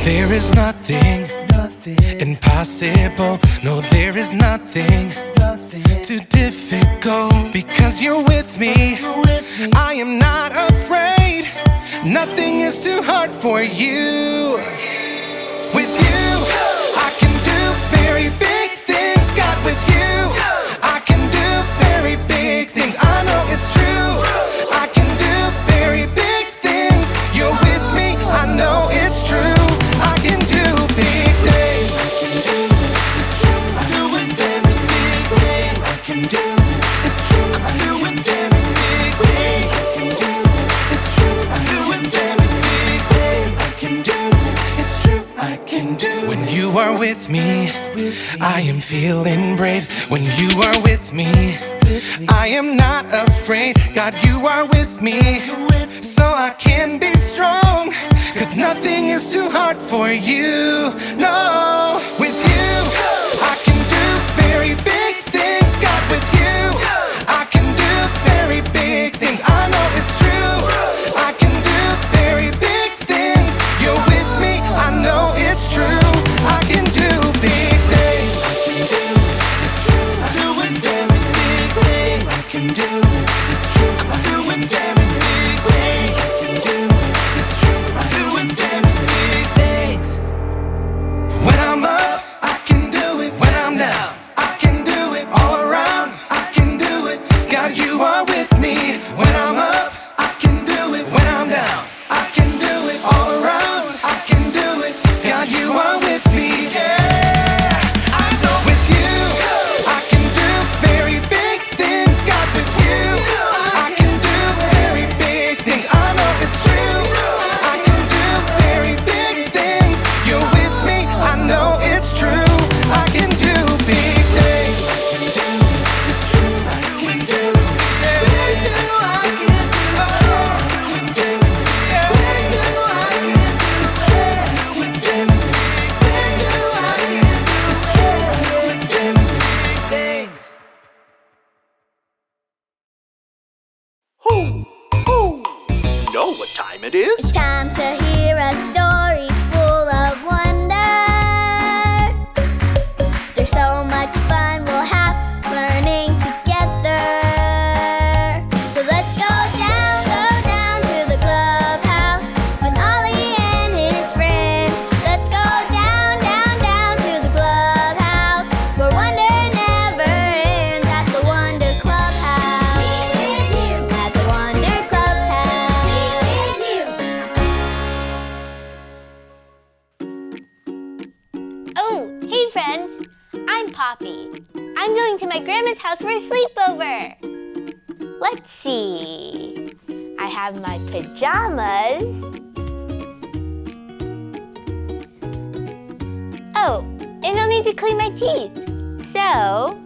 There is nothing impossible. No, there is nothing too difficult. Because you're with me, I am not afraid. Nothing is too hard for you. With you, I can do very big things. God, with you, I can do very big things. I know it's true. I can do very big things. You're with me, I know it's true. I can do big things. I can do it, it's true. I'm doing very big things. I can do it, it's true. I'm doing very big things. I can do it, it's true. I'm doing very big things. I can do it, it's true. I can do it. When you are with me, I am feeling brave. When you are with me, I am not afraid. God, you are with me, so I can be strong. 'Cause nothing is too hard for you. No, with you, I can do very big things. God, with you, I can do very big things. I know it's true. I can do very big things. You're with me, I know it's true. I can do big things. I can do it, it's true. I'm doing very big things. I can do it, it's true. I'm doing very big things. I can do it, it's true. I'm doing very big things. When I'm up, I can do it. When I'm down, I can do it. All around, I can do it. God, you are with me. When I'm up, I can do it. When I'm down, I can do it. All around, I can do it. God, you are with me. Yeah, I know with you, I can do very big things. God, with you, I can do very big things. I know it's true. I can do very big things. You're with me, I know it's true. I can do big things. I can do it, it's true. I can do it. I can do it. I can do it. It's true. I can do it. It's true. I can do it. It's true. I can do things. Who? You know what time it is? It's time to hear a story full of wonder. There's so much fun we'll have learning together. So let's go down to the clubhouse with Ollie and his friends. Let's go down to the clubhouse where wonder never ends at the Wonder Clubhouse. At the Wonder Clubhouse. Oh, hey friends! I'm Poppy. I'm going to my grandma's house for a sleepover. Let's see. I have my pajamas. Oh, and I'll need to clean my teeth. So,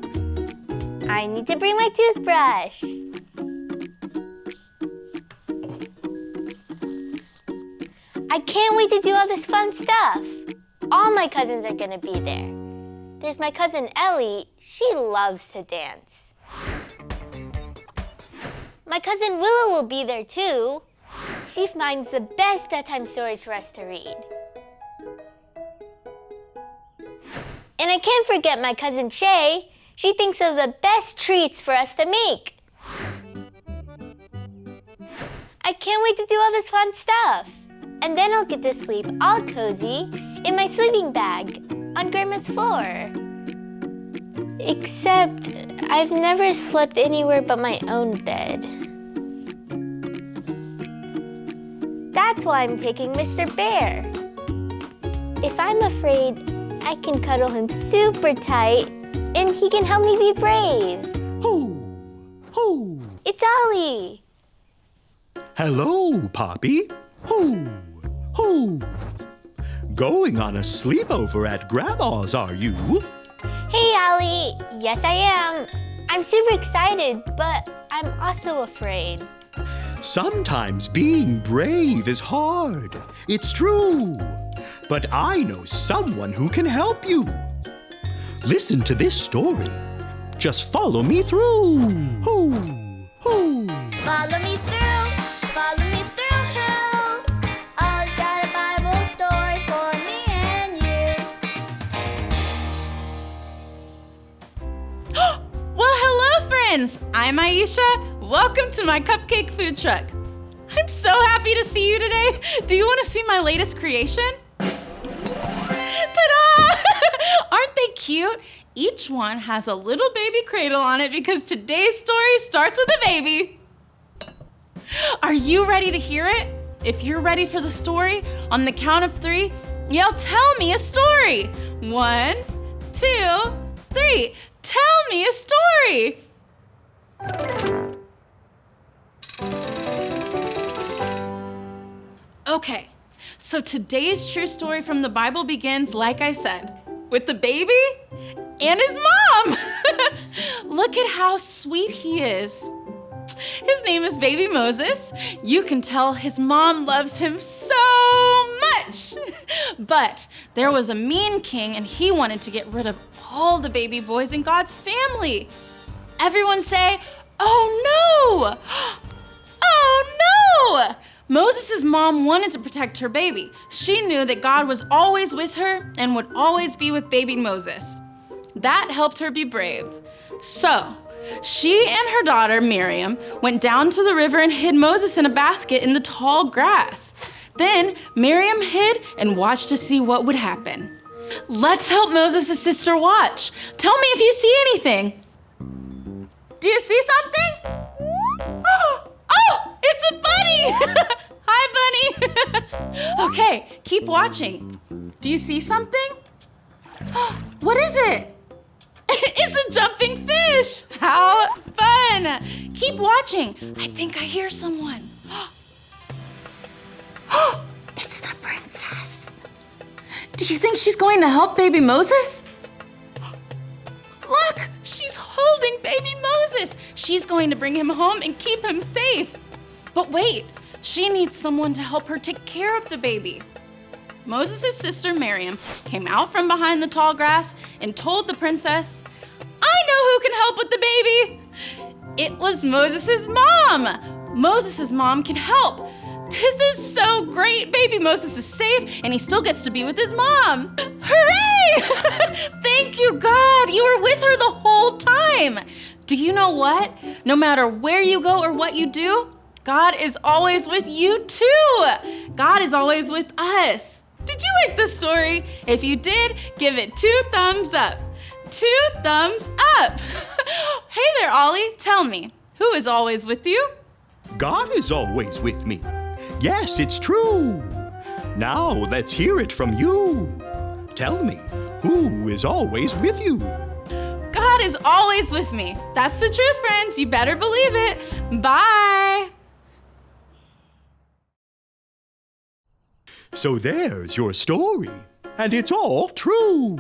I need to bring my toothbrush. I can't wait to do all this fun stuff. All my cousins are gonna be there. There's my cousin Ellie. She loves to dance. My cousin Willow will be there too. She finds the best bedtime stories for us to read. And I can't forget my cousin Shay. She thinks of the best treats for us to make. I can't wait to do all this fun stuff. And then I'll get to sleep all cozy in my sleeping bag on Grandma's floor. Except I've never slept anywhere but my own bed. That's why I'm taking Mr. Bear. If I'm afraid, I can cuddle him super tight and he can help me be brave. Who? It's Ollie. Hello, Poppy. Who? Going on a sleepover at Grandma's, are you? Hey, Ollie. Yes, I am. I'm super excited, but I'm also afraid. Sometimes being brave is hard. It's true. But I know someone who can help you. Listen to this story. Just follow me through. Who? Follow me through, who? Ollie's got a Bible story for me. friends, I'm Aisha. Welcome to my cupcake food truck. I'm so happy to see you today. Do you want to see my latest creation? Ta-da! Aren't they cute? Each one has a little baby cradle on it because today's story starts with a baby. Are you ready to hear it? If you're ready for the story, on the count of 3, yell, "Tell me a story." 1, 2, 3. Tell me a story. Okay, so today's true story from the Bible begins, like I said, with the baby and his mom. Look at how sweet he is. His name is Baby Moses. You can tell his mom loves him so much. But there was a mean king and he wanted to get rid of all the baby boys in God's family. Everyone say, "Oh no! Oh no!" Moses' mom wanted to protect her baby. She knew that God was always with her and would always be with baby Moses. That helped her be brave. So, she and her daughter, Miriam, went down to the river and hid Moses in a basket in the tall grass. Then, Miriam hid and watched to see what would happen. Let's help Moses' sister watch. Tell me if you see anything. Do you see something? Oh, it's a bunny! Hi, bunny! Okay, keep watching. Do you see something? What is it? It's a jumping fish! How fun! Keep watching. I think I hear someone. It's the princess. Do you think she's going to help baby Moses? Look, she's holding baby Moses. She's going to bring him home and keep him safe. But wait, she needs someone to help her take care of the baby. Moses' sister Miriam came out from behind the tall grass and told the princess, "I know who can help with the baby." It was Moses' mom. Moses' mom can help. This is so great. Baby Moses is safe and he still gets to be with his mom. Hooray! Thank you, God. You were with her the whole time. Do you know what? No matter where you go or what you do, God is always with you too. God is always with us. Did you like this story? If you did, give it 2 thumbs up. 2 thumbs up. Hey there, Ollie. Tell me, who is always with you? God is always with me. Yes, it's true. Now let's hear it from you. Tell me, who is always with you? God is always with me. That's the truth, friends. You better believe it. Bye. So there's your story, and it's all true.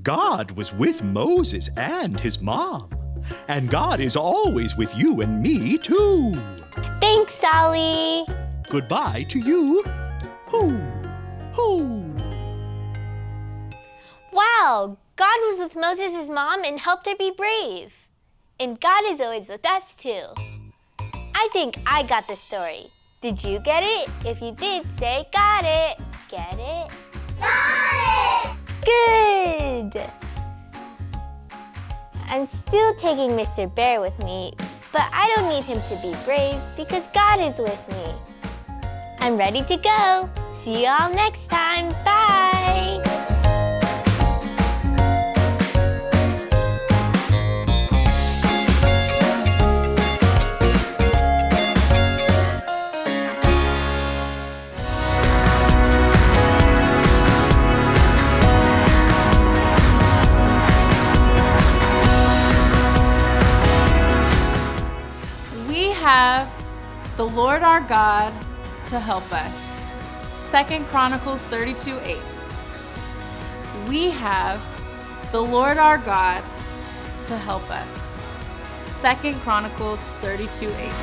God was with Moses and his mom, and God is always with you and me too. Thanks, Sally. Goodbye to you. Hoo, hoo. Wow, God was with Moses' mom and helped her be brave. And God is always with us too. I think I got the story. Did you get it? If you did, say got it. Get it? Got it! Good! I'm still taking Mr. Bear with me, but I don't need him to be brave because God is with me. I'm ready to go. See you all next time. Bye! Have the Lord our God to help us. 2 Chronicles 32:8. We have the Lord our God to help us. 2 Chronicles 32:8.